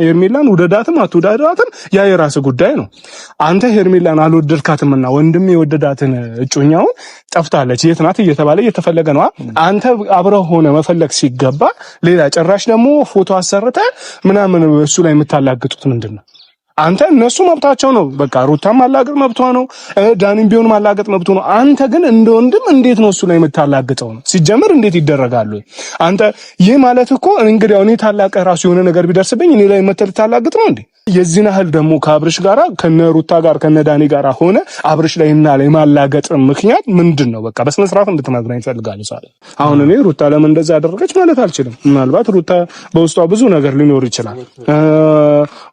ሄርሜላን ውደዳትም አትውደዳትም ያ የራስ ጉዳይ ነው። አንተ ሄርሜላን አልወደድካትምና ወንድም የወደዳትን እጮኛውን ጠፍታለች የት ናት እየተባለ እየተፈለገ ነው። አንተ አብረው ሆነ መፈለግ ሲገባ ሌላ ጭራሽ ደግሞ ፎቶ አሰርተ ምናምን እሱ ላይ የምታላግጡት ምንድነው? አንተ እነሱ መብታቸው ነው። በቃ ሩታም ማላገጥ መብቷ ነው፣ ዳኒም ቢሆን ማላገጥ መብቱ ነው። አንተ ግን እንደ ወንድም እንዴት ነው እሱ ላይ የምታላግጠው ነው? ሲጀምር እንዴት ይደረጋሉ? አንተ ይህ ማለት እኮ እንግዲህ እኔ ታላቀ ራሱ የሆነ ነገር ቢደርስብኝ እኔ ላይ መተል ታላግጥ ነው እንዴ? የዚህን ያህል ደግሞ ከአብርሽ ጋራ ከነሩታ ጋር ከነዳኒ ጋራ ሆነ አብርሽ ላይ እና ላይ ማላገጥ ምክንያት ምንድነው? በቃ በስነ ስርዓት እንድትነግረኝ እፈልጋለሁ። ሳለ አሁን እኔ ሩታ ለምን እንደዛ አደረገች ማለት አልችልም። ምናልባት ሩታ በውስጧ ብዙ ነገር ሊኖር ይችላል።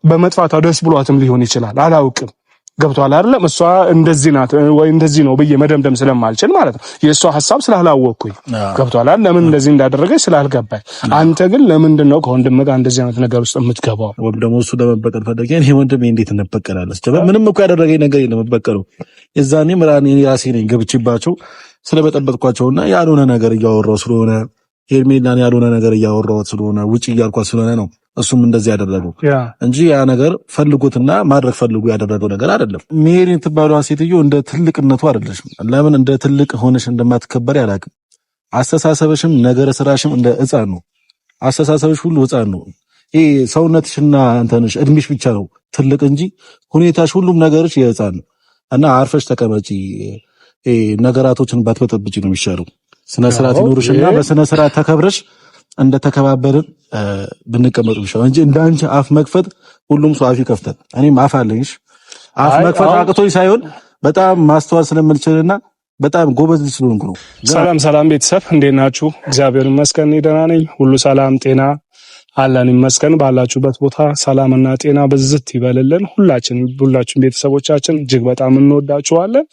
በመጥፋቷ ደስ ብሏትም ሊሆን ይችላል። አላውቅም። ገብቷል አይደለም? እሷ እንደዚህ ናት ወይ እንደዚህ ነው ብዬ መደምደም ስለማልችል ማለት ነው። የእሷ ሐሳብ ስላላወቅኩኝ ገብቷል አይደል? ለምን እንደዚህ እንዳደረገች ስላልገባኝ። አንተ ግን ለምንድን ነው ከወንድም ጋር እንደዚህ አይነት ነገር ውስጥ የምትገባው? ወንድም ደግሞ እሱ ለመበቀል ፈለገ። ይሄ ወንድም እንዴት እንበቀላለስ? ምንም እኮ ያደረገኝ ነገር የለም። መበቀሉ የዛኔ ምራኔ ራሴ ነኝ ገብቼባቸው ስለበጠበጥኳቸውና ያልሆነ ነገር እያወራው ስለሆነ ሄርሜላን ያልሆነ ነገር እያወራው ስለሆነ ውጪ እያልኳት ስለሆነ ነው እሱም እንደዚህ ያደረገው እንጂ ያ ነገር ፈልጎትና ማድረግ ፈልጎ ያደረገው ነገር አይደለም። ሜሪ የምትባለው ሴትዮ እንደ ትልቅነቱ አይደለሽም። ለምን እንደ ትልቅ ሆነሽ እንደማትከበር ያላቅም። አስተሳሰብሽም ነገረ ስራሽም እንደ ሕፃን ነው። አስተሳሰብሽ ሁሉ ሕፃን ነው። ይሄ ሰውነትሽና አንተንሽ እድሜሽ ብቻ ነው ትልቅ እንጂ ሁኔታሽ ሁሉም ነገርሽ የሕፃን ነው። እና አርፈሽ ተቀመጪ። ነገራቶችን ባትበጠብጪ ነው የሚሻለው። ስነ ስርዓት ይኖርሽና በስነ ስርዓት ተከብረሽ እንደተከባበርን ብንቀመጥ ብቻ እንጂ እንዳንቺ አፍ መክፈት ሁሉም ሰው አፍ ይከፍታል። እኔም አፍ አለኝሽ። አፍ መክፈት አቅቶኝ ሳይሆን በጣም ማስተዋል ስለምልችልና በጣም ጎበዝ ስለሆንኩ ነው። ሰላም ቤተሰብ እንዴት ናችሁ? እግዚአብሔር ይመስገን ደህና ነኝ። ሁሉ ሰላም ጤና አለን ይመስገን። ባላችሁበት ቦታ ሰላምና ጤና በዝት ይበልልን። ሁላችን ቤተሰቦቻችን እጅግ በጣም እንወዳችኋለን።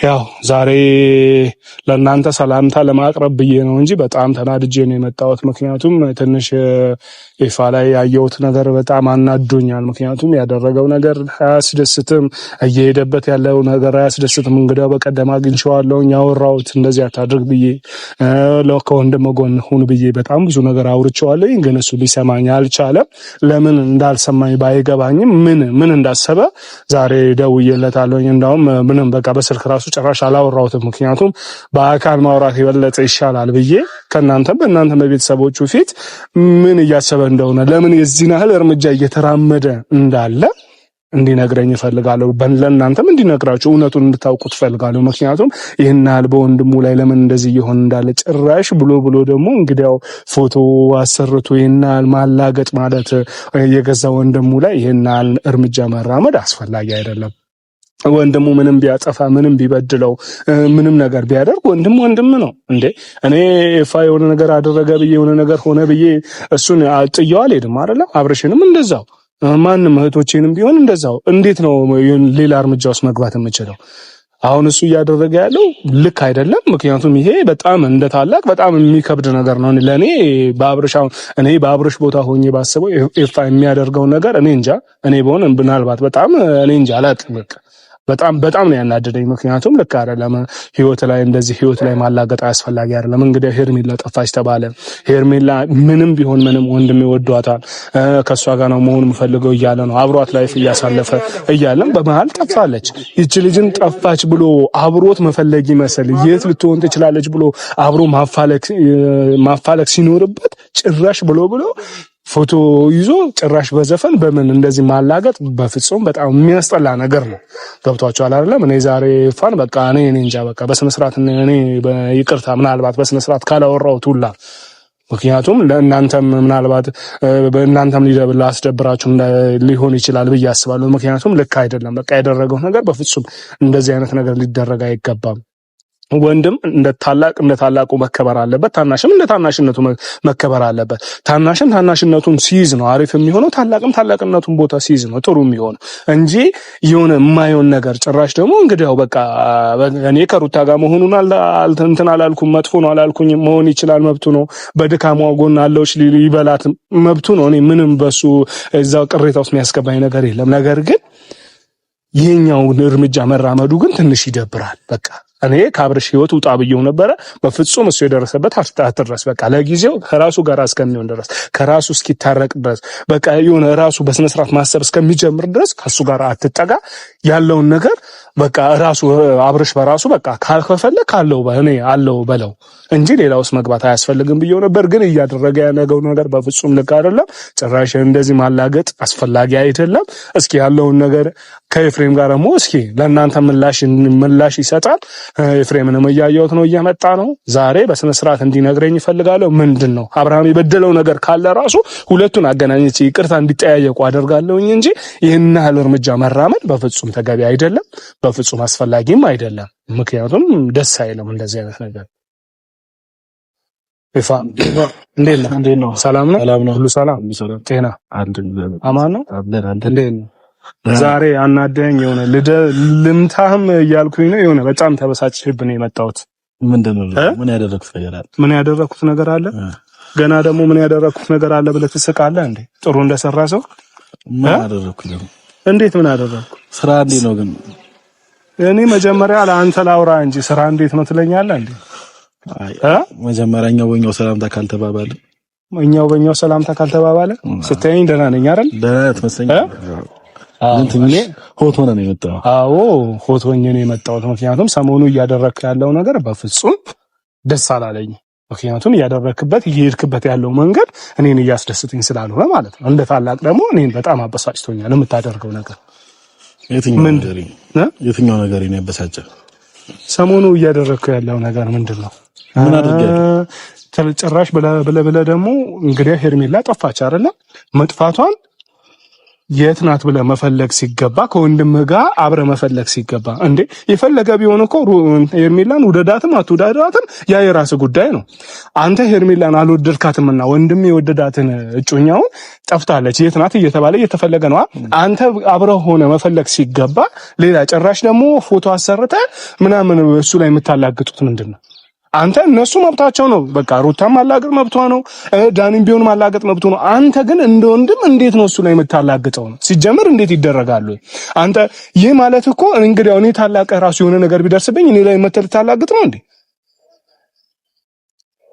ያው ዛሬ ለእናንተ ሰላምታ ለማቅረብ ብዬ ነው እንጂ በጣም ተናድጄ ነው የመጣሁት። ምክንያቱም ትንሽ ይፋ ላይ ያየሁት ነገር በጣም አናዶኛል። ምክንያቱም ያደረገው ነገር አያስደስትም፣ እየሄደበት ያለው ነገር አያስደስትም። እንግዲያው በቀደም አግኝቼዋለሁ፣ ያወራሁት እንደዚህ አታድርግ ብዬ ከወንድም ጎን ሁን ብዬ በጣም ብዙ ነገር አውርቼዋለሁ። ግን እሱ ሊሰማኝ አልቻለም። ለምን እንዳልሰማኝ ባይገባኝም ምን እንዳሰበ ዛሬ ደውዬለታለሁ። እንዳውም ምንም በቃ በስልክ ራሱ ጭራሽ አላወራሁትም። ምክንያቱም በአካል ማውራት የበለጠ ይሻላል ብዬ በእናንተ በቤተሰቦቹ ፊት ምን እያሰበ እንደሆነ ለምን የዚህን ያህል እርምጃ እየተራመደ እንዳለ እንዲነግረኝ እፈልጋለሁ። ለእናንተም እንዲነግራችሁ እውነቱን እንድታውቁት እፈልጋለሁ። ምክንያቱም ይህን ያህል በወንድሙ ላይ ለምን እንደዚህ እየሆነ እንዳለ ጭራሽ ብሎ ደግሞ እንግዲያው ፎቶ አሰርቶ ይህን ያህል ማላገጥ ማለት የገዛ ወንድሙ ላይ ይህን ያህል እርምጃ መራመድ አስፈላጊ አይደለም። ወንድሙ ምንም ቢያጠፋ ምንም ቢበድለው ምንም ነገር ቢያደርግ ወንድም ነው እንዴ። እኔ የሆነ ነገር አደረገ ብዬ የሆነ ነገር ሆነ ብዬ እሱን ጥየው አልሄድም አይደለም። አብርሽንም እንደዛው ማንም እህቶቼንም ቢሆን እንደዛው። እንዴት ነው ሌላ እርምጃ ውስጥ መግባት የምችለው? አሁን እሱ እያደረገ ያለው ልክ አይደለም። ምክንያቱም ይሄ በጣም እንደታላቅ በጣም የሚከብድ ነገር ነው ለኔ። እኔ በአብርሽ ቦታ ሆኜ ባስበው ኤፋ የሚያደርገው ነገር እኔ እንጃ። እኔ በሆነ ምናልባት በጣም እኔ እንጃ አላውቅም። በጣም ነው ያናደደኝ። ምክንያቱም ልክ አይደለም። ህይወት ላይ ማላገጥ አስፈላጊ አይደለም። እንግዲህ ሄርሜላ ጠፋች ተባለ። ሄርሜላ ምንም ቢሆን ምንም ወንድም ይወዷታል፣ ከሷ ጋር ነው መሆን የምፈልገው እያለ ነው አብሯት ላይፍ እያሳለፈ እያለም በመሃል ጠፋለች። ይቺ ልጅን ጠፋች ብሎ አብሮት መፈለግ ይመስል የት ልትሆን ትችላለች ብሎ አብሮ ማፋለግ ሲኖርበት ጭራሽ ብሎ ፎቶ ይዞ ጭራሽ በዘፈን በምን እንደዚህ ማላገጥ በፍጹም በጣም የሚያስጠላ ነገር ነው። ገብቷችኋል አይደለም? እኔ ዛሬ ፋን በቃ እኔ እንጃ በቃ በስነ ስርዓት እኔ ይቅርታ ምናልባት በስነ ስርዓት ካላወራሁት ሁላ ምክንያቱም ለእናንተም ምናልባት በእናንተም ላስደብራችሁ ሊሆን ይችላል ብዬ አስባለሁ። ምክንያቱም ልክ አይደለም። በቃ ያደረገው ነገር በፍጹም እንደዚህ አይነት ነገር ሊደረግ አይገባም። ወንድም እንደ ታላቁ መከበር አለበት። ታናሽም እንደ ታናሽነቱ መከበር አለበት። ታናሽም ታናሽነቱን ሲይዝ ነው አሪፍ የሚሆነው። ታላቅነቱን ቦታ ሲይዝ ነው ጥሩ የሚሆነው እንጂ የሆነ የማይሆን ነገር ጭራሽ ደግሞ እንግዲያው በቃ እኔ ከሩታ ጋር መሆኑን እንትን አላልኩም፣ መጥፎ ነው አላልኩኝ። መሆን ይችላል፣ መብቱ ነው። በድካሟ ጎን አለውሽ ይበላት፣ መብቱ ነው። እኔ ምንም በሱ እዛው ቅሬታ ውስጥ የሚያስገባኝ ነገር የለም። ነገር ግን ይሄኛውን እርምጃ መራመዱ ግን ትንሽ ይደብራል። በቃ እኔ ከአብርሽ ህይወት ውጣ ብየው ነበረ። በፍጹም እሱ የደረሰበት አትድረስ። በቃ ለጊዜው ከራሱ ጋር እስከሚሆን ድረስ ከራሱ እስኪታረቅ ድረስ በቃ የሆነ ራሱ በስነ ስርዓት ማሰብ እስከሚጀምር ድረስ ከሱ ጋር አትጠጋ። ያለውን ነገር በቃ ራሱ አብርሽ በራሱ በቃ ካልከፈለ ካለው እኔ አለው በለው እንጂ ሌላ ውስጥ መግባት አያስፈልግም ብየው ነበር። ግን እያደረገ ያለው ነገር በፍጹም ልክ አይደለም። ጭራሽ እንደዚህ ማላገጥ አስፈላጊ አይደለም። እስኪ ያለውን ነገር ከኤፍሬም ጋር ደግሞ እስኪ ለእናንተ ምላሽ ይሰጣል። ኤፍሬምንም እያየሁት ነው፣ እየመጣ ነው። ዛሬ በስነ ስርዓት እንዲነግረኝ ይፈልጋለሁ። ምንድን ነው አብርሃም የበደለው ነገር ካለ ራሱ ሁለቱን አገናኝቼ ይቅርታ እንዲጠያየቁ አደርጋለሁኝ እንጂ ይህን ያህል እርምጃ መራመድ በፍጹም ተገቢ አይደለም፣ በፍጹም አስፈላጊም አይደለም። ምክንያቱም ደስ አይልም እንደዚህ አይነት ነገር። ይፋ እንዴት ነው? ሰላም ነው? ሁሉ ሰላም? ጤና አማን ነው? እንዴት ነው? ዛሬ አናደኝ የሆነ ልምታህም እያልኩኝ ነው። የሆነ በጣም ተበሳጭብኝ ነው የመጣሁት። ምንድነው? ምን ያደረኩት ነገር አለ? ገና ደግሞ ምን ያደረኩት ነገር አለ ብለህ ትስቃለህ እንዴ? ጥሩ እንደሰራ ሰው ምን አደረኩኝ? እንዴት ምን አደረኩ? ስራ እንዴት ነው ግን? እኔ መጀመሪያ ለአንተ ላውራ እንጂ ስራ እንዴት ነው ትለኛለህ እንዴ? መጀመሪያ እኛው ሰላምታ ካልተባባለ ሰላምታ ካልተባባለ ስትይኝ ደህና ነኝ አይደል? ደህና ትመስለኛለህ። እንትን ሆት ሆነ ነው የመጣው። አዎ ሆት ሆኜ ነው የመጣሁት። ምክንያቱም ሰሞኑ እያደረክ ያለው ነገር በፍጹም ደስ አላለኝ። ምክንያቱም እየሄድክበት ያለው መንገድ እኔን እያስደስተኝ ስላልሆነ ማለት ነው። እንደ ታላቅ ደግሞ እኔን በጣም አበሳጭቶኛል የምታደርገው ነገር። የትኛው ነገር ነው ያበሳጨ? ሰሞኑ እያደረክ ያለው ነገር ምንድን ነው? ምን አድርገህ ጭራሽ ብለህ ደግሞ እንግዲህ ሄርሜላ ጠፋች አይደለ? መጥፋቷን የት ናት ብለህ መፈለግ ሲገባ ከወንድምህ ጋር አብረህ መፈለግ ሲገባ እንዴ የፈለገ ቢሆን እኮ ሄርሜላን ውደዳትም አትውደዳትም ያ የራስህ ጉዳይ ነው። አንተ ሄርሜላን አልወደድካትምና ወንድም የወደዳትን እጮኛውን ጠፍታለች የት ናት እየተባለ እየተፈለገ ነው። አንተ አብረህ ሆነ መፈለግ ሲገባ ሌላ ጭራሽ ደግሞ ፎቶ አሰርተህ ምናምን እሱ ላይ የምታላግጡት ምንድን ነው? አንተ እነሱ መብታቸው ነው። በቃ ሩታም ማላገጥ መብቷ ነው፣ ዳኒም ቢሆን ማላገጥ መብቱ ነው። አንተ ግን እንደ ወንድም እንዴት ነው እሱ ላይ የምታላግጠው ነው? ሲጀምር እንዴት ይደረጋሉ? አንተ ይህ ማለት እኮ እንግዲህ እኔ ታላቀ ራሱ የሆነ ነገር ቢደርስብኝ እኔ ላይ መተል ታላግጥ ነው እንዴ?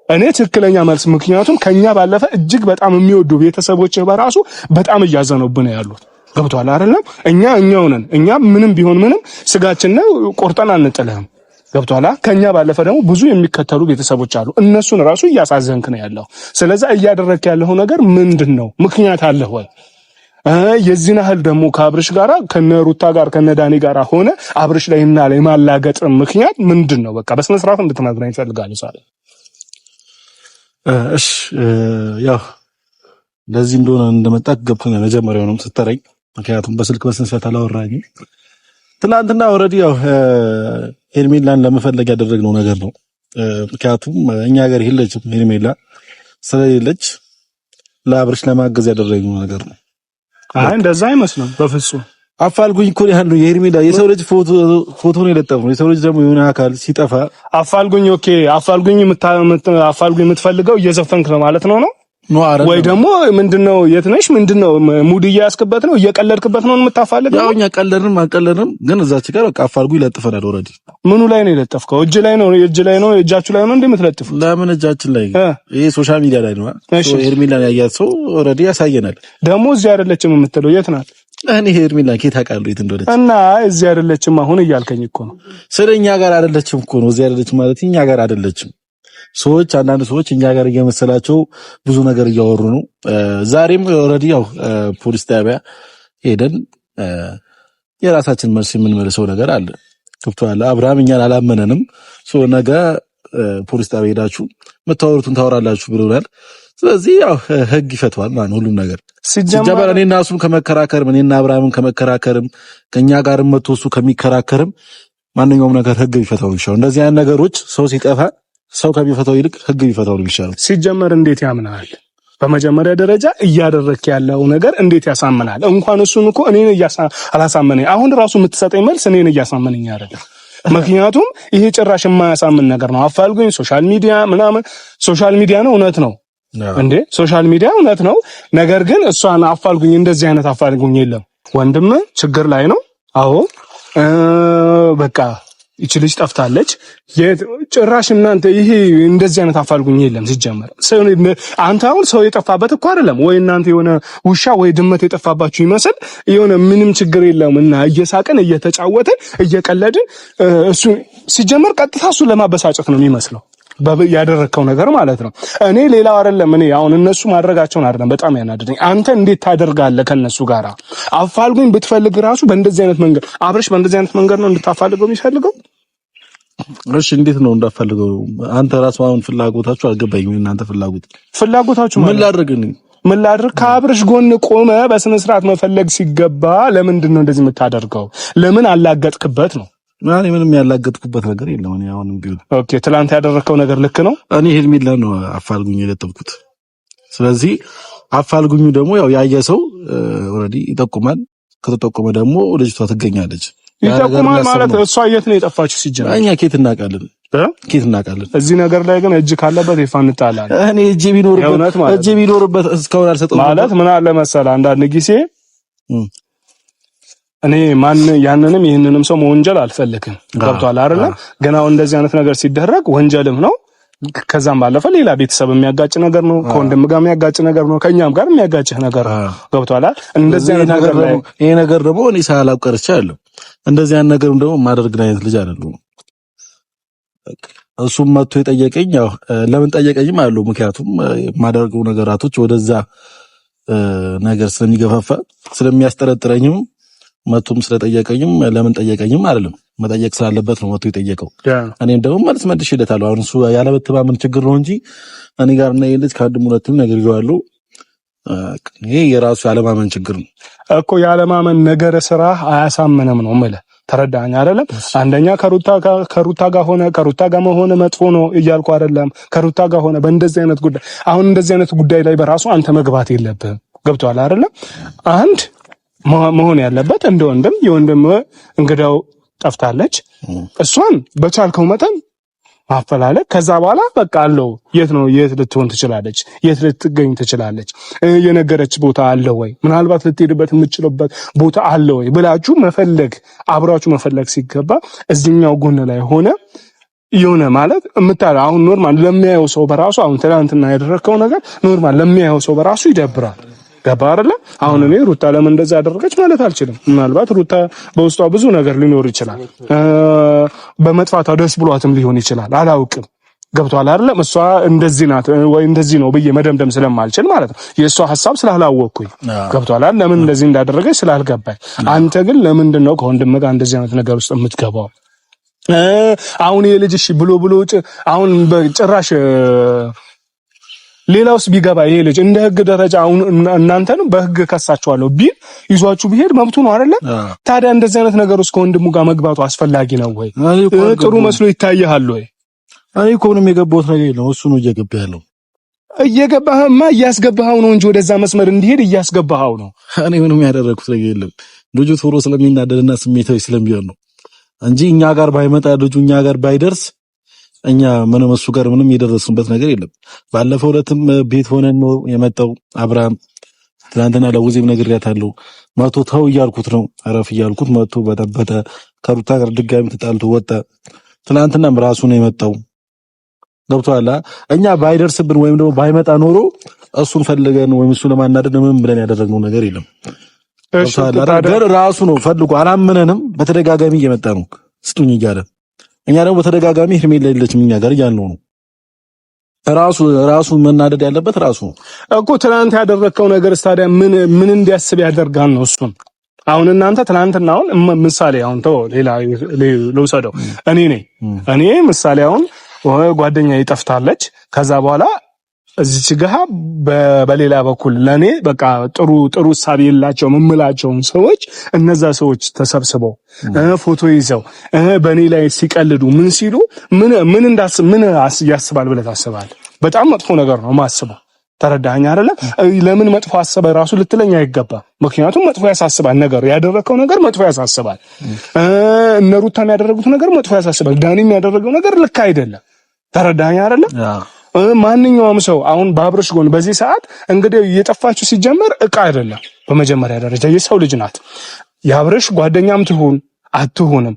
እኔ ትክክለኛ መልስ ምክንያቱም ከኛ ባለፈ እጅግ በጣም የሚወዱ ቤተሰቦች በራሱ በጣም እያዘኑብን ያሉት ገብቷል አይደለም? እኛው ነን። እኛ ምንም ቢሆን ምንም ስጋችን ነው፣ ቆርጠን አንጥልህም። ገብቷላ? ከኛ ባለፈ ደግሞ ብዙ የሚከተሉ ቤተሰቦች አሉ። እነሱን ራሱ እያሳዘንክ ነው ያለው። ስለዚህ እያደረክ ያለው ነገር ምንድነው? ምክንያት አለህ ወይ? የዚህን ያህል ደግሞ ከአብርሽ ጋራ ከነሩታ ጋር ከነዳኒ ጋራ ሆነ አብርሽ ላይ እና ላይ ማላገጥ ምክንያት ምንድነው? በቃ በስነ ስርዓት እንድትነግረኝ እፈልጋለሁ። ሳለ እሺ፣ ያው ለዚህ እንደሆነ እንደመጣ ገብቶኛል። መጀመሪያውንም ስትጠረኝ ምክንያቱም በስልክ በስነ ስርዓት አላወራኝም። ትናንትና ኦልሬዲ ያው ሄርሜላን ለመፈለግ ያደረግነው ነገር ነው። ምክንያቱም እኛ ሀገር የለችም ሄርሜላ፣ ስለሌለች ለአብርሽ ለማገዝ ያደረግነው ነገር ነው። አይ እንደዛ አይመስልም በፍጹም። አፋልጉኝ እኮ ያለው የሄርሜላ የሰው ልጅ ፎቶ ነው የለጠፈው። የሰው ልጅ ደግሞ የሆነ አካል ሲጠፋ አፋልጉኝ፣ ኦኬ አፋልጉኝ የምትፈልገው እየዘፈንክ ነው ማለት ነው ወይ ደግሞ ምንድነው? የት ነሽ? ምንድነው? ሙድ እያስከበት ነው? እየቀለድክበት ነው የምታፋልገው? ያው እኛ ቀለድንም አልቀለድንም ግን እዛች ጋር በቃ አፋልጉ ይለጥፈናል። ኦልሬዲ ምኑ ላይ ነው የለጠፍከው? እጅ ላይ ነው እጃችሁ ላይ ነው እንደምትለጥፉ? ለምን እጃችን ላይ? ይሄ ሶሻል ሚዲያ ላይ ነው። ሄርሜላ ያያት ሰው ኦልሬዲ ያሳየናል። ደግሞ እዚህ አይደለችም የምትለው የት ናት? እኔ ሄርሜላ ኬት አውቃለሁ የት እንደሆነች? እና እዚህ አይደለችም አሁን እያልከኝ እኮ ነው። ስለኛ ጋር አይደለችም እኮ ነው። እዚህ አይደለችም ማለት እኛ ጋር አይደለችም። ሰዎች አንዳንድ ሰዎች እኛ ጋር እየመሰላቸው ብዙ ነገር እያወሩ ነው። ዛሬም ኦልሬዲ ያው ፖሊስ ጣቢያ ሄደን የራሳችን መልስ የምንመልሰው ነገር አለ። ከፍቷል። አብርሃም እኛን አላመነንም። ነገ ፖሊስ ጣቢያ ሄዳችሁ የምታወሩትን ታወራላችሁ ብሎናል። ስለዚህ ያው ህግ ይፈቷል ማለት ነው ሁሉም ነገር። ሲጀመር እኔና እሱም ከመከራከርም እኔና አብርሃምም ከመከራከርም ከኛ ጋርም መጥቶ እሱ ከሚከራከርም ማንኛውም ነገር ህግ ይፈታው ይሻላል። እንደዚህ አይነት ነገሮች ሰው ሲጠፋ ሰው ከሚፈታው ይልቅ ህግ ቢፈታው ነው የሚሻለው። ሲጀመር እንዴት ያምናል? በመጀመሪያ ደረጃ እያደረክ ያለው ነገር እንዴት ያሳምናል? እንኳን እሱን እኮ እኔን አላሳመነኝ። አሁን ራሱ የምትሰጠኝ መልስ እኔን እያሳመነኝ አይደለም። ምክንያቱም ይሄ ጭራሽ የማያሳምን ነገር ነው። አፋልጉኝ ሶሻል ሚዲያ ምናምን ሶሻል ሚዲያ ነው እውነት ነው እንዴ? ሶሻል ሚዲያ እውነት ነው። ነገር ግን እሷን አፋልጉኝ እንደዚህ አይነት አፋልጉኝ የለም። ወንድም ችግር ላይ ነው። አዎ በቃ እቺ ልጅ ጠፍታለች። ጭራሽ እናንተ ይሄ እንደዚህ አይነት አፋልጉኝ የለም ሲጀመር። አንተ አሁን ሰው የጠፋበት እኮ አይደለም ወይ እናንተ የሆነ ውሻ ወይ ድመት የጠፋባችሁ ይመስል የሆነ ምንም ችግር የለም እና እየሳቀን እየተጫወተን እየቀለድን እሱ ሲጀመር ቀጥታ እሱ ለማበሳጨት ነው የሚመስለው ያደረከው ነገር ማለት ነው። እኔ ሌላው አይደለም እኔ አሁን እነሱ ማድረጋቸውን አይደለም በጣም ያናደደኝ አንተ እንዴት ታደርጋለህ ከነሱ ጋራ አፋልጉኝ ብትፈልግ ራሱ በእንደዚህ አይነት መንገድ አብረሽ በእንደዚህ አይነት መንገድ ነው እንድታፋልገው የሚፈልገው። እሺ እንዴት ነው እንዳፈልገው? አንተ ራስህ አሁን ፍላጎታችሁ አልገባኝም። እናንተ ፍላጎታችሁ ምን ላድርግ? ከአብረሽ ጎን ቆመ በስነ ስርዓት መፈለግ ሲገባ ለምንድን ነው እንደዚህ የምታደርገው? ለምን አላገጥክበት ነው? እኔ ምንም ያላገጥኩበት ነገር የለም። እኔ አሁንም ቢሆን ኦኬ፣ ትላንት ያደረከው ነገር ልክ ነው። እኔ ሄርሜላ ነው አፋልጉኝ የለጠብኩት። ስለዚህ አፋልጉኙ ደግሞ ያው ያየ ሰው ኦልሬዲ ይጠቁማል። ከተጠቆመ ደግሞ ልጅቷ ትገኛለች። ይጠቁማል ማለት እሷ የት ነው የጠፋችው? ሲጀምር እኛ ኬት እናውቃለን። እዚህ ነገር ላይ ግን እጅ ካለበት ይፋንጣላል። እኔ እጅ ቢኖርበት እስካሁን አልሰጠው ማለት ምን አለ መሰለህ አንዳንድ ጊዜ እኔ ያንንም ይህንንም ሰው መወንጀል አልፈልግም። ገብቷል አይደል? ግን አሁን እንደዚህ አይነት ነገር ሲደረግ ወንጀልም ነው። ከዛም ባለፈ ሌላ ቤተሰብ የሚያጋጭ ነገር ነው። ከወንድም ጋር የሚያጋጭ ነገር ነው። ከኛም ጋር የሚያጋጭህ ነገር ነው። ገብቷል አይደል? እንደዚህ አይነት ነገር ላይ ይሄ ነገር ደግሞ እኔ ሳላውቅ ቀርቻለሁ። እንደዚህ አይነት ነገርም ደግሞ ማድረግ አይነት ልጅ አይደለም። እሱም መጥቶ የጠየቀኝ ያው ለምን ጠየቀኝም አለው። ምክንያቱም የማደርገው ነገራቶች ወደዛ ነገር ስለሚገፋፋ ስለሚያስጠረጥረኝም መጥቶም ስለጠየቀኝም ለምን ጠየቀኝም አይደለም። መጠየቅ ስላለበት ነው መጥቶ የጠየቀው። እኔም ደግሞ መልስ መልሼለታለሁ። አሁን እሱ ያለመተማመን ችግር ነው እንጂ እኔ ጋር እና ይልጅ ከአንድም ሁለትም ነገር ይዋሉ። ይሄ የራሱ ያለማመን ችግር ነው እኮ። ያለማመን ነገር ስራ አያሳምንም ነው ማለት ተረዳኝ አይደለም? አንደኛ ከሩታ ጋር ሆነ ከሩታ ጋር መሆን መጥፎ ነው እያልኩ አይደለም። ከሩታ ጋር ሆነ በእንደዚህ አይነት ጉዳይ አሁን እንደዚህ አይነት ጉዳይ ላይ በራሱ አንተ መግባት የለብህም። ገብቶሃል አይደለም? አንድ መሆን ያለበት እንደ ወንድም የወንድም እንግዳው ጠፍታለች፣ እሷን በቻልከው መጠን ማፈላለግ። ከዛ በኋላ በቃ አለው የት ልትሆን ትችላለች፣ የት ልትገኝ ትችላለች፣ የነገረች ቦታ አለ ወይ፣ ምናልባት ልትሄድበት የምትችልበት ቦታ አለ ወይ ብላችሁ መፈለግ፣ አብራችሁ መፈለግ ሲገባ እዚህኛው ጎን ላይ ሆነ የሆነ ማለት አሁን ኖርማል ለሚያየው ሰው በራሱ አሁን ትናንትና ያደረከው ነገር ኖርማል ለሚያየው ሰው በራሱ ይደብራል። ገባ አይደለ? አሁን እኔ ሩታ ለምን እንደዛ አደረገች ማለት አልችልም። ምናልባት ሩታ በውስጧ ብዙ ነገር ሊኖር ይችላል። በመጥፋቷ ደስ ብሏትም ሊሆን ይችላል። አላውቅም። ገብቷል አይደለም? እሷ እንደዚህ ናት ወይ እንደዚህ ነው ብዬ መደምደም ስለማልችል ማለት ነው። የእሷ ሐሳብ ስላላወቅኩኝ ገብቷል አይደል? ለምን እንደዚህ እንዳደረገች ስላልገባኝ። አንተ ግን ለምንድን ነው ከወንድምህ ጋር እንደዚህ አይነት ነገር ውስጥ የምትገባው? አሁን የልጅ እሺ ብሎ አሁን በጭራሽ ሌላውስ ቢገባ ይሄ ልጅ እንደ ህግ ደረጃ አሁን እናንተን በህግ ከሳችኋለሁ ቢል ይዟችሁ ቢሄድ መብቱ ነው አይደለ? ታዲያ እንደዚህ አይነት ነገር ውስጥ ከወንድሙ ጋር መግባቱ አስፈላጊ ነው ወይ? ጥሩ መስሎ ይታያል ወይ? እኔ እኮ ምንም የገባሁት ነገር የለም። እሱ ነው እየገባ ያለው። እየገባህማ እያስገባኸው ነው እንጂ ወደዛ መስመር እንዲሄድ እያስገባኸው ነው። እኔ ምንም ያደረኩት ነገር የለም። ልጁ ቶሎ ስለሚናደድና ስሜታዊ ስለሚሆን ነው እንጂ እኛ ጋር ባይመጣ ልጁ እኛ ጋር ባይደርስ እኛ ምንም እሱ ጋር ምንም የደረስንበት ነገር የለም። ባለፈው ዕለትም ቤት ሆነን ነው የመጣው አብርሃም። ትናንትና ለውዜም ነግሬያታለሁ። መቶ ተው እያልኩት ነው አረፍ እያልኩት መቶ በጠበጠ ከሩታ ጋር ድጋሚ ተጣልቶ ወጣ። ትናንትናም ራሱ ነው የመጣው። ገብቶሃል? እኛ ባይደርስብን ወይም ደግሞ ባይመጣ ኖሮ እሱን ፈልገን ወይም እሱ ለማናደድ ምንም ብለን ያደረግነው ነገር የለም። ገብቶሃል? ራሱ ነው ፈልጎ አላመነንም። በተደጋጋሚ እየመጣ ነው ስጡኝ እያለ እኛ ደግሞ በተደጋጋሚ ሄርሜላ የለችም እኛ ጋር እያልነው ነው። ራሱ መናደድ ያለበት ራሱ እኮ። ትናንት ያደረከው ነገር ታዲያ ምን እንዲያስብ ያደርጋል ነው እሱን። አሁን እናንተ ትናንትና አሁን ምሳሌ አሁን ተው ሌላ ልውሰደው። እኔ ምሳሌ አሁን ጓደኛዬ ጠፍታለች። ከዛ በኋላ እዚች ጋር በሌላ በኩል ለኔ በቃ ጥሩ ሳቢ የላቸው የምላቸውን ሰዎች እነዛ ሰዎች ተሰብስበው ፎቶ ይዘው በኔ ላይ ሲቀልዱ ምን ሲሉ ምን ያስባል ብለህ ታስባለህ? በጣም መጥፎ ነገር ነው ማስበው። ተረዳኸኝ አይደለ? ለምን መጥፎ አሰበ ራሱ ልትለኝ አይገባም። ምክንያቱም መጥፎ ያሳስባል። ነገር ያደረከው ነገር መጥፎ ያሳስባል። እነ ሩታም ያደረጉት ነገር መጥፎ ያሳስባል። ዳኒም ያደረገው ነገር ልክ አይደለም። ተረዳኸኝ አይደለ? ማንኛውም ሰው አሁን በአብርሽ ጎን በዚህ ሰዓት እንግዲህ የጠፋችው ሲጀመር እቃ አይደለም። በመጀመሪያ ደረጃ የሰው ልጅ ናት። የአብርሽ ጓደኛም ትሁን አትሆንም።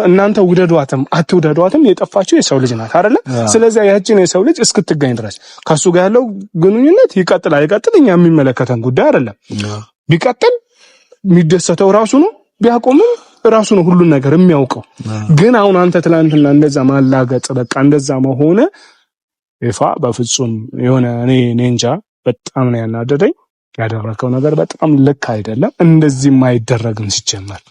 እናንተ ውደዷትም አትውደዷትም የጠፋችው የሰው ልጅ ናት አይደለ? ስለዚህ ያቺን የሰው ልጅ እስክትገኝ ድረስ ከሱ ጋር ያለው ግንኙነት ይቀጥል አይቀጥል እኛ የሚመለከተን ጉዳይ አይደለም። ቢቀጥል የሚደሰተው ራሱ ነው፣ ቢያቆምም ራሱ ነው ሁሉን ነገር የሚያውቀው። ግን አሁን አንተ ትላንትና እንደዛ ማላገጥ በቃ እንደዛ መሆነ ይፋ በፍጹም የሆነ እኔ እንጃ በጣም ነው ያናደደኝ። ያደረከው ነገር በጣም ልክ አይደለም። እንደዚህም አይደረግም ሲጀመር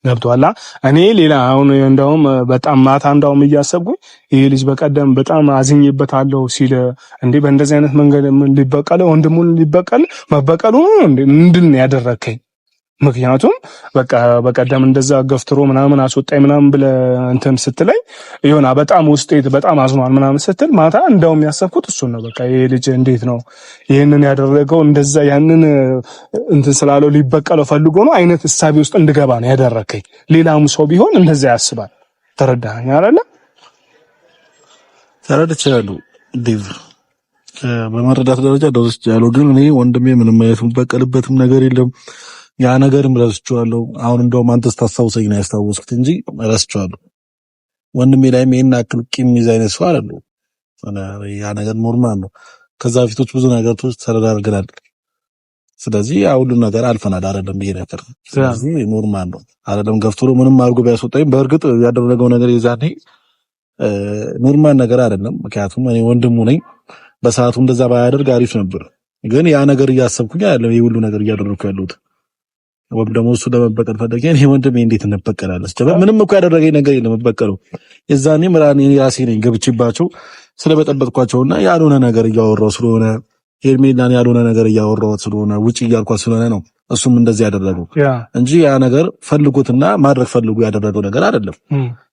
ገብቶሃል። እኔ ሌላ አሁን እንደውም በጣም ማታ እንደውም እያሰብኩኝ ይሄ ልጅ በቀደም በጣም አዝኜበታለሁ ሲል እንዴ በእንደዚህ አይነት መንገድ ምን ሊበቀለው ወንድሙን ሊበቀል መበቀሉ እንዴ ምንድን ነው ያደረከኝ? ምክንያቱም በቃ በቀደም እንደዛ ገፍትሮ ምናምን አስወጣኝ ምናምን ብለ እንትን ስትለኝ ይሆና በጣም ውስጤ በጣም አዝኗል ምናምን ስትል ማታ እንደውም ያሰብኩት እሱን ነው። በቃ ይሄ ልጅ እንዴት ነው ይሄንን ያደረገው? እንደዛ ያንን እንትን ስላለው ሊበቀለው ፈልጎ ነው አይነት እሳቤ ውስጥ እንድገባ ነው ያደረከኝ። ሌላም ሰው ቢሆን እንደዛ ያስባል። ተረዳኸኝ አይደለ? ተረድቻለሁ ዲቭ። በመረዳት ደረጃ ደርሻለሁ። ግን እኔ ወንድሜ ምንም አይነት የምበቀልበትም ነገር የለም። ያ ነገርም ረስቼዋለሁ። አሁን እንደውም አንተ ስታስታውሰኝ ነው ያስታወስኩት እንጂ ረስቼዋለሁ። ወንድሜ ላይም ይሄን አክል ቂም ይዘህ አይነት ሰው አይደለም። ያ ነገር ኖርማል ነው። ከዛ በፊቶች ብዙ ነገሮች ተደራርገናል። ስለዚህ ያ ሁሉ ነገር አልፈናል አይደለም ብዬ ነበር። ስለዚህ ኖርማል ነው አይደለም። ገፍትሮ ምንም አድርጎ ቢያስወጣኝ በእርግጥ ያደረገው ነገር የዛኔ ኖርማል ነገር አይደለም። ምክንያቱም እኔ ወንድሙ ነኝ። በሰዓቱ እንደዛ ባያደርግ አሪፍ ነበር። ግን ያ ነገር እያሰብኩኝ አይደለም ይሄ ሁሉ ነገር እያደረኩ ያለሁት። ወይም ደግሞ እሱ ለመበቀል ፈልጌ እኔ ወንድሜ እንዴት እንበቀላለስ? ምንም እኮ ያደረገኝ ነገር የለም መበቀለው። የዛኔ ምራኔ ራሴ ነኝ ገብቼባቸው ስለበጠበጥኳቸውና ያልሆነ ነገር እያወራው ስለሆነ ሄርሜላን ያልሆነ ነገር እያወራው ስለሆነ ውጪ እያልኳት ስለሆነ ነው እሱም እንደዚህ ያደረገው እንጂ ያ ነገር ፈልጎትና ማድረግ ፈልጎ ያደረገው ነገር አይደለም።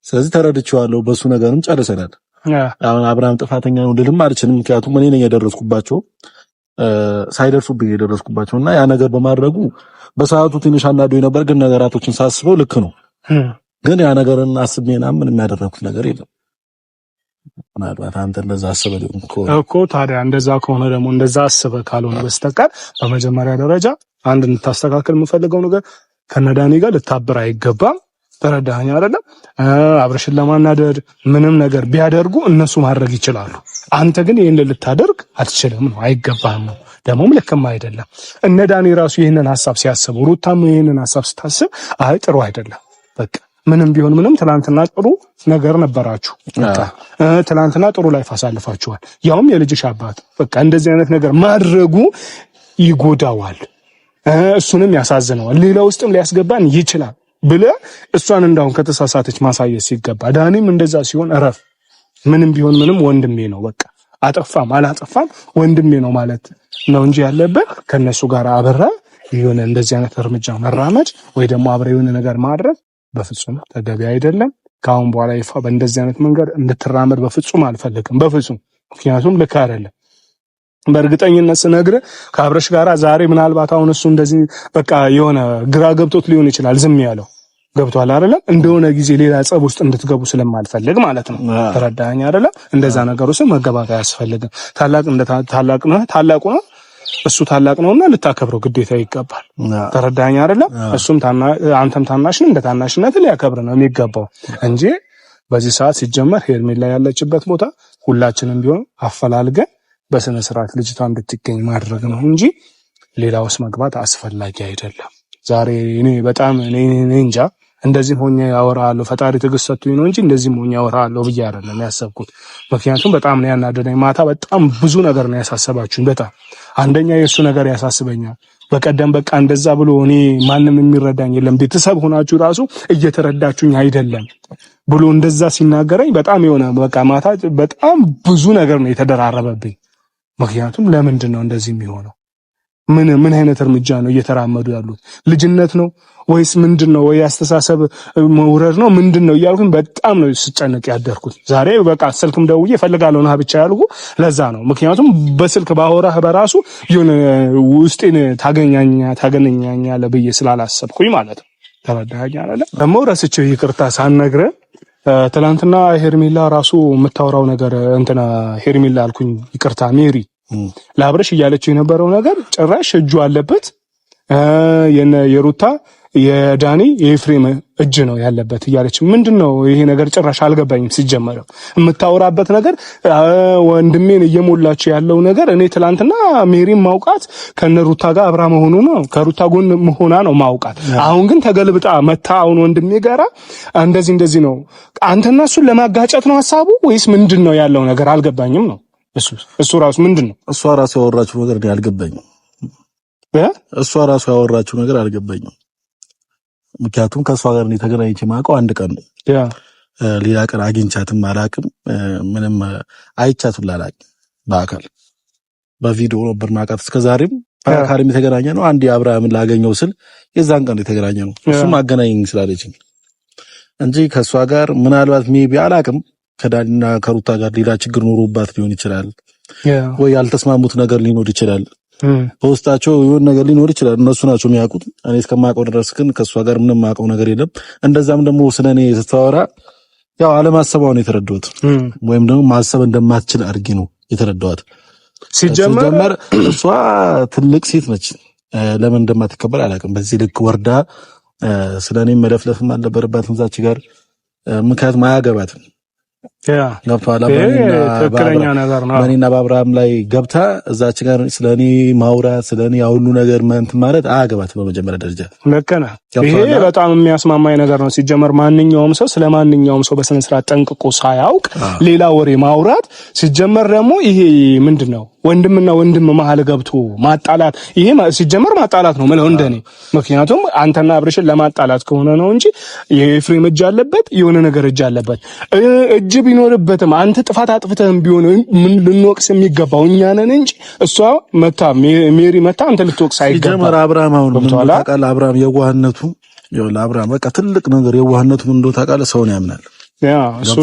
ስለዚህ ተረድቼዋለሁ። በሱ ነገርም ጨርሰናል። አሁን አብርሃም ጥፋተኛ ነው ልልም አልችልም። ምክንያቱም እኔ ነኝ ያደረስኩባቸው ሳይደርሱብኝ የደረስኩባቸውና ያ ነገር በማድረጉ በሰዓቱ ትንሽ አናዶኝ ነበር። ግን ነገራቶችን ሳስበው ልክ ነው። ግን ያ ነገርን አስቤና ምንም ያደረኩት ነገር የለም። ምናልባት አንተ እንደዛ አስበህ ሊሆን እኮ ታዲያ እንደዛ ከሆነ ደግሞ እንደዛ አስበህ ካልሆነ በስተቀር በመጀመሪያ ደረጃ አንድ እንታስተካከል የምፈልገው ነገር ከነዳኒ ጋር ልታብር አይገባም። ተረዳኸኝ አይደለም? አብረሽን ለማናደድ ምንም ነገር ቢያደርጉ እነሱ ማድረግ ይችላሉ። አንተ ግን ይሄን ልታደርግ አትችልም ነው፣ አይገባህም ነው። ደግሞም ልክም አይደለም። እነ ዳኒ ራሱ ይሄንን ሐሳብ ሲያስቡ ሩታም ይሄንን ሐሳብ ስታስብ አይ ጥሩ አይደለም። በቃ ምንም ቢሆን ምንም ትናንትና ጥሩ ነገር ነበራችሁ። በቃ ትናንትና ጥሩ ላይፍ አሳልፋችኋል። ያውም የልጅሽ አባት በቃ እንደዚህ አይነት ነገር ማድረጉ ይጎዳዋል፣ እሱንም ያሳዝነዋል፣ ሌላ ውስጥም ሊያስገባን ይችላል ብለህ እሷን እንዳሁን ከተሳሳተች ማሳየት ሲገባ ዳኒም እንደዛ ሲሆን እረፍ። ምንም ቢሆን ምንም ወንድሜ ነው። በቃ አጠፋም አላጠፋም ወንድሜ ነው ማለት ነው እንጂ ያለበት ከነሱ ጋር አብረ የሆነ እንደዚህ አይነት እርምጃ መራመድ ወይ ደግሞ አብረ የሆነ ነገር ማድረግ በፍጹም ተገቢ አይደለም። ከአሁን በኋላ ይፋ በእንደዚህ አይነት መንገድ እንድትራመድ በፍጹም አልፈልግም። በፍጹም ምክንያቱም ልክ አይደለም። በእርግጠኝነት ስነግርህ ከአብረሽ ጋራ ዛሬ ምናልባት አሁን እሱ እንደዚህ በቃ የሆነ ግራ ገብቶት ሊሆን ይችላል ዝም ያለው። ገብቷል አይደለም? እንደሆነ ጊዜ ሌላ ጸብ ውስጥ እንድትገቡ ስለማልፈልግ ማለት ነው። ተረዳኸኝ አይደለም? እንደዛ ነገር ውስጥ መገባት አያስፈልግም። ታላቅ እንደ ታላቅ ነው፣ ታላቁ ነው እሱ ታላቅ ነውና ልታከብረው ግዴታ ይገባል። ተረዳኸኝ አይደለም? እሱም አንተም ታናሽን እንደ ታናሽነት ሊያከብር ነው የሚገባው እንጂ በዚህ ሰዓት ሲጀመር ሄርሜላ ያለችበት ቦታ ሁላችንም ቢሆን አፈላልገን በስነ ስርዓት ልጅቷ እንድትገኝ ማድረግ ነው እንጂ ሌላ ውስጥ መግባት አስፈላጊ አይደለም። ዛሬ እኔ በጣም እኔ እንጃ እንደዚህ ሆኜ ያወራለሁ ፈጣሪ ትዕግስት ሰጥቶኝ ነው እንጂ እንደዚህ ሆኜ ያወራለሁ ብዬ አይደለም ያሰብኩት። ምክንያቱም በጣም ነው ያናደደኝ። ማታ በጣም ብዙ ነገር ነው ያሳሰባችሁኝ። በጣም አንደኛ የእሱ ነገር ያሳስበኛል። በቀደም በቃ እንደዛ ብሎ እኔ ማንም የሚረዳኝ የለም ቤተሰብ ሆናችሁ ራሱ እየተረዳችሁኝ አይደለም ብሎ እንደዛ ሲናገረኝ በጣም የሆነ በቃ ማታ በጣም ብዙ ነገር ነው የተደራረበብኝ። ምክንያቱም ለምንድን ነው እንደዚህ የሚሆነው? ምን አይነት እርምጃ ነው እየተራመዱ ያሉት? ልጅነት ነው ወይስ ምንድነው? ወይ አስተሳሰብ መውረድ ነው ምንድነው እያልኩኝ በጣም ነው ስጨነቅ ያደርኩት። ዛሬ በቃ ስልክም ደውዬ እፈልጋለሁ ነው ብቻ ያልኩ ለዛ ነው። ምክንያቱም በስልክ ባወራህ በራሱ የሆነ ውስጤን ታገናኛለህ ብዬ ስላላሰብኩኝ ማለት ነው። ተረዳኸኝ አይደል? ደግሞ ረስቼው ይቅርታ ሳልነግርህ ትናንትና ሄርሜላ ራሱ የምታወራው ነገር እንትና ሄርሜላ አልኩኝ ይቅርታ ሜሪ ለአብረሽ እያለችው የነበረው ነገር ጭራሽ እጁ አለበት የሩታ የዳኒ የኤፍሬም እጅ ነው ያለበት እያለች ምንድነው ይሄ ነገር ጭራሽ አልገባኝም። ሲጀመር የምታወራበት ነገር ወንድሜን እየሞላች ያለው ነገር እኔ ትላንትና ሜሪም ማውቃት ከነሩታ ጋር አብራ መሆኑ ነው ከሩታ ጎን መሆና ነው ማውቃት። አሁን ግን ተገልብጣ መታ አሁን ወንድሜ ጋራ እንደዚህ ነው። አንተና እሱን ለማጋጨት ነው ሐሳቡ ወይስ ምንድነው ያለው ነገር አልገባኝም ነው። እሱ ራሱ ምንድነው እሷ ራሱ ያወራችው ነገር አልገባኝም። እሷ ራሱ ያወራችው ነገር አልገባኝም። ምክንያቱም ከሷ ጋር ነው ተገናኝቼ ማውቀው አንድ ቀን ነው። ሌላ ቀን አግኝቻትም አላውቅም። ምንም አይቻትም አላውቅም። በአካል በቪዲዮ ነበር ማውቃት። እስከዛሬም በአካልም የተገናኘ ነው። አንድ አብርሃምን ላገኘው ስል የዛን ቀን የተገናኘ ነው። እሱም አገናኘኝ ስላለችኝ እንጂ ከሷ ጋር ምናልባት ሜቢ አላውቅም ከዳኒና ከሩታ ጋር ሌላ ችግር ኖሮባት ሊሆን ይችላል ወይ ያልተስማሙት ነገር ሊኖር ይችላል። በውስጣቸው የሆነ ነገር ሊኖር ይችላል። እነሱ ናቸው የሚያውቁት። እኔ እስከማውቀው ድረስ ግን ከሷ ጋር ምንም ማውቀው ነገር የለም። እንደዛም ደግሞ ስለኔ ስታወራ ያው አለማሰባውን የተረዳሁት ወይም ደግሞ ማሰብ እንደማትችል አድርጊ ነው የተረዳኋት። ሲጀመር እሷ ትልቅ ሴት ነች። ለምን እንደማትከበር አላውቅም። በዚህ ልክ ወርዳ ስለኔ መለፍለፍም አልነበረባትም እዛች ጋር። ምክንያቱም አያገባትም። ገብቷል። ትክክለኛ ነገር ነው። በእኔና በአብርሃም ላይ ገብታ እዛች ጋር ስለኔ ማውራት ስለኔ ሁሉ ነገር እንትን ማለት አያገባትም። በመጀመሪያ ደረጃ ልክ ነህ። ይሄ በጣም የሚያስማማኝ ነገር ነው። ሲጀመር ማንኛውም ሰው ስለማንኛውም ሰው በስነ ስርዓት ጠንቅቆ ሳያውቅ ሌላ ወሬ ማውራት ሲጀመር ደግሞ ይሄ ምንድነው ወንድምና ወንድም መሀል ገብቶ ማጣላት፣ ይሄ ሲጀመር ማጣላት ነው ማለት እንደኔ። ምክንያቱም አንተና አብርሽን ለማጣላት ከሆነ ነው እንጂ የኤፍሬም እጅ አለበት የሆነ ነገር እጅ አለበት። እጅ ቢኖርበትም አንተ ጥፋት አጥፍተህም ቢሆን ምን ልንወቅስ የሚገባው እኛ ነን እንጂ እሷ መታ ሜሪ መታ አንተ ልትወቅስ አይገባም። ሲጀመር አብርሃም አሁን ምን ታውቃለህ? አብርሃም የዋህነቱ ይኸውልህ፣ አብርሃም በቃ ትልቅ ነገር የዋህነቱ ምን እንደው ታውቃለህ? ሰውን ያምናል። እሱ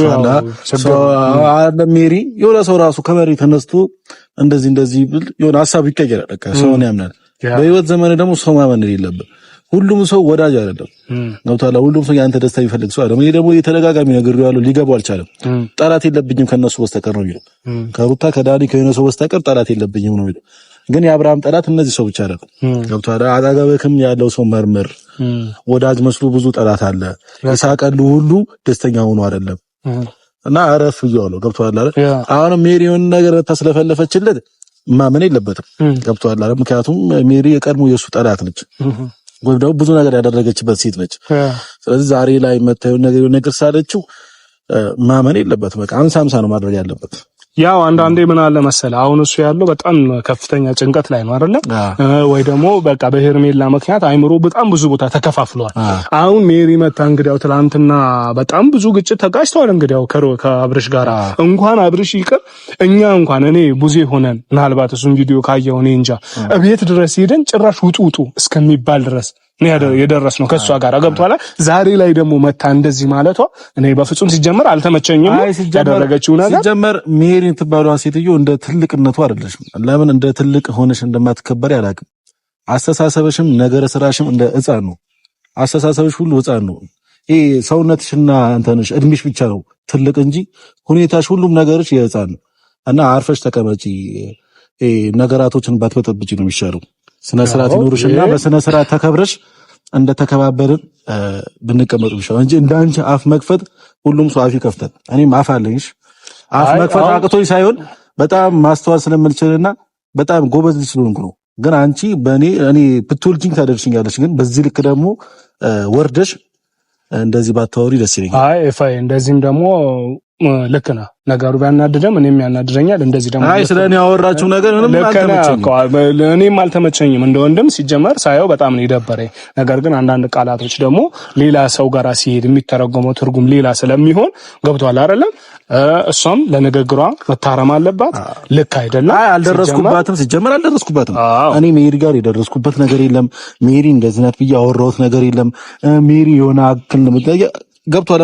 አለ ሜሪ የሆነ ሰው ራሱ ከመሬት ተነስቶ እንደዚህ ብል የሆነ ሐሳብ ይቀየራል። በቃ ሰውን ያምናል። በህይወት ዘመን ደግሞ ሰው ማመን የለብህ። ሁሉም ሰው ወዳጅ አይደለም። ገብቶሃል? ሁሉም ሰው ያንተ ደስታ ይፈልግ ሰው አይደለም። ይሄ ደግሞ የተደጋጋሚ ነገር ያለው ሊገባው አልቻለም። ጠላት የለብኝም ከነሱ በስተቀር ነው የሚለው። ከሩታ ከዳኒ ከሆነ ሰው በስተቀር ጠላት የለብኝም ነው የሚለው። ግን የአብርሃም ጠላት እነዚህ ሰው ብቻ አይደለም። ገብቶሃል? አጠገብህም ያለው ሰው መርምር። ወዳጅ መስሎ ብዙ ጠላት አለ። የሳቀሉ ሁሉ ደስተኛ ሆኖ አይደለም እና አረፍ ይያለው። ገብቶሃል አይደል? አሁን ሜሪ የሆነ ነገር ተስለፈለፈችለት ማመን የለበትም። ገብቶሃል አይደል? ምክንያቱም ሜሪ የቀድሞ የሱ ጠላት ነች፣ ወይ ደግሞ ብዙ ነገር ያደረገችበት ሴት ነች። ስለዚህ ዛሬ ላይ መታየው ነገር ሳለችው ማመን የለበትም። በቃ አንሳምሳ ነው ማድረግ ያለበት። ያው አንዳንዴ ምን አለ መሰለ አሁን እሱ ያለው በጣም ከፍተኛ ጭንቀት ላይ ነው አይደለ? ወይ ደግሞ በቃ በሄርሜላ ምክንያት አይምሮ በጣም ብዙ ቦታ ተከፋፍሏል። አሁን ሜሪ መታ እንግዲያው ትላንትና በጣም ብዙ ግጭት ተጋጭተዋል። እንግዲያው ከአብርሽ ጋር እንኳን አብርሽ ይቅር እኛ እንኳን እኔ ቡዜ ሆነን ምናልባት እሱን ቪዲዮ ካየው እኔ እንጃ እቤት ድረስ ሄደን ጭራሽ ውጡ እስከሚባል ድረስ የደረስነው ከሷ ጋር ገብቷል። ዛሬ ላይ ደግሞ መታ እንደዚህ ማለቷ እኔ በፍጹም ሲጀመር አልተመቸኝም። ያደረገችው ነገር ሲጀመር ሜሪን ትባሏ ሴትዮ እንደ ትልቅነቱ አይደለሽም። ለምን እንደ ትልቅ ሆነሽ እንደማትከበር ያላቅም። አስተሳሰብሽም ነገረ ስራሽም እንደ ሕፃን ነው። አስተሳሰብሽ ሁሉ ሕፃን ነው። ይሄ ሰውነትሽና አንተነሽ እድሜሽ ብቻ ነው ትልቅ እንጂ ሁኔታሽ ሁሉም ነገርሽ የሕፃን ነው። እና አርፈሽ ተቀመጪ። ነገራቶችን ባትበጠብጪ ነው የሚሻለው። ስነ ስርዓት ይኖርሽና በስነ ስርዓት ተከብረሽ እንደ ተከባበርን ብንቀመጡ ይሻላል እንጂ እንዳንቺ አፍ መክፈት ሁሉም ሰው አፍ ይከፍታል። እኔም አፍ አለኝሽ። አፍ መክፈት አቅቶኝ ሳይሆን በጣም ማስተዋል ስለምልችልና በጣም ጎበዝ ስለሆንኩ ነው። ግን አንቺ እኔ ብትወልጂኝ ታደርሽኛለሽ። ግን በዚህ ልክ ደግሞ ወርደሽ እንደዚህ ባታወሪ ደስ ይለኛል። አይ ኤፋይ እንደዚህም ደግሞ ልክ ነህ። ነገሩ ቢያናድደም እኔም ያናድደኛል። እንደዚህ ደግሞ አይ ስለኔ ያወራችሁ ነገር ምንም አልተመቸኝም። እኔም አልተመቸኝም እንደ ወንድም ሲጀመር ሳየው በጣም ነው የደበረኝ። ነገር ግን አንዳንድ ቃላቶች ደግሞ ሌላ ሰው ጋር ሲሄድ የሚተረጎመው ትርጉም ሌላ ስለሚሆን ገብቷል አይደለም? እሷም ለንግግሯ መታረም አለባት። ልክ አይደለም። አይ አልደረስኩባትም፣ ሲጀመር አልደረስኩባትም። እኔ ሜሪ ጋር የደረስኩበት ነገር የለም። ሜሪ እንደዚህ ናት ብዬ አወራሁት ነገር የለም። ሜሪ የሆነ አክል ገብቷል።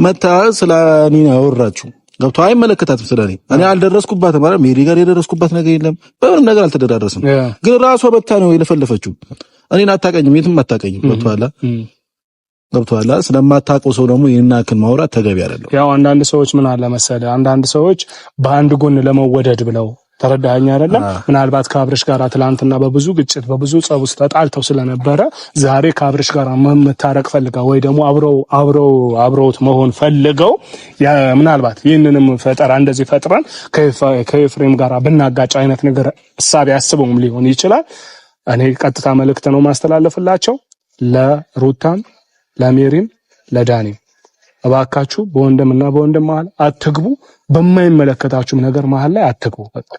መታ ስለኔ አወራችሁ ገብቷ አይመለከታትም። ስለኔ እኔ አልደረስኩባትም ማለት ሜሪ ጋር የደረስኩባት ነገር የለም። በምንም ነገር አልተደራረስም። ግን ራሷ መታ ነው የለፈለፈችው። እኔን አታውቀኝም፣ የትም አታውቀኝም። ገብቷል። ስለማታውቀው ሰው ደግሞ ይሄን አክል ማውራት ተገቢ አይደለም። ያው አንዳንድ ሰዎች ምን አለ መሰለ አንዳንድ ሰዎች በአንድ ጎን ለመወደድ ብለው ተረዳኸኝ አይደለም? ምናልባት ከአብርሽ ጋር ትላንትና በብዙ ግጭት በብዙ ጸብ ውስጥ ተጣልተው ስለነበረ ዛሬ ከአብርሽ ጋር መታረቅ ፈልገው ወይ ደግሞ አብረውት መሆን ፈልገው ምናልባት ይህንንም ፈጠራ እንደዚህ ፈጥረን ከኤፍሬም ጋር ብናጋጭ አይነት ነገር እሳቤ ያስበውም ሊሆን ይችላል። እኔ ቀጥታ መልእክት ነው ማስተላለፍላቸው ለሩታም ለሜሪም ለዳኒም እባካችሁ በወንድምና በወንድም መሀል አትግቡ። በማይመለከታችሁም ነገር መሀል ላይ አትግቡ። በቃ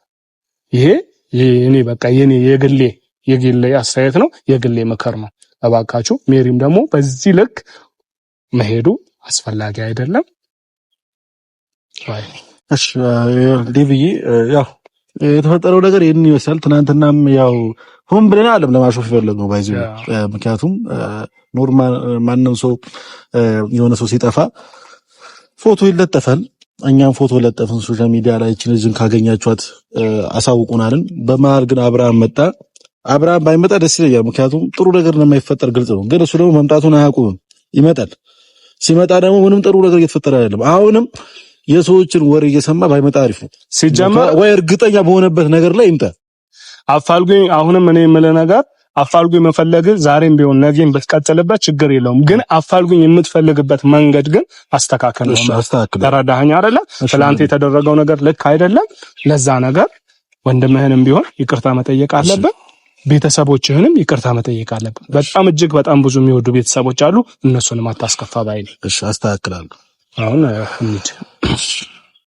ይሄ እኔ በቃ የግሌ አስተያየት ነው፣ የግሌ ምክር ነው። እባካችሁ ሜሪም ደግሞ በዚህ ልክ መሄዱ አስፈላጊ አይደለም። እሺ ዴቪዬ ያው የተፈጠረው ነገር ይሄን ይመስላል። ትናንትናም ያው ሆን ብለን አለም ለማሾፍ የፈለግነው ባይዙ ምክንያቱም ኖርማል ማንም ሰው የሆነ ሰው ሲጠፋ ፎቶ ይለጠፋል። እኛም ፎቶ ለጠፍን ሶሻል ሚዲያ ላይ እቺን ልጅን ካገኛችኋት አሳውቁናልን። በመሃል ግን አብርሃም መጣ። አብርሃም ባይመጣ ደስ ይለኛል፣ ምክንያቱም ጥሩ ነገር እንደማይፈጠር ግልጽ ነው። ግን እሱ ደግሞ መምጣቱን አያውቁም። ይመጣል። ሲመጣ ደግሞ ምንም ጥሩ ነገር እየተፈጠረ አይደለም። አሁንም የሰዎችን ወሬ እየሰማ ባይመጣ አሪፍ ነው። ሲጀመር ወይ እርግጠኛ በሆነበት ነገር ላይ ይምጣ። አፋልጉኝ። አሁንም እኔ የምልህ ነገር አፋልጉኝ መፈለግ ዛሬም ቢሆን ነገም በተቀጠለበት ችግር የለውም። ግን አፋልጉኝ የምትፈልግበት መንገድ ግን አስተካከል ነው። ተረዳኸኝ አይደለ? ትላንት የተደረገው ነገር ልክ አይደለም። ለዛ ነገር ወንድምህንም ቢሆን ይቅርታ መጠየቅ አለብን። ቤተሰቦችህንም ይቅርታ መጠየቅ አለብን። በጣም እጅግ በጣም ብዙ የሚወዱ ቤተሰቦች አሉ። እነሱንም አታስከፋ ባይ ነኝ። እሺ አስተካክላለሁ። አሁን እንሂድ።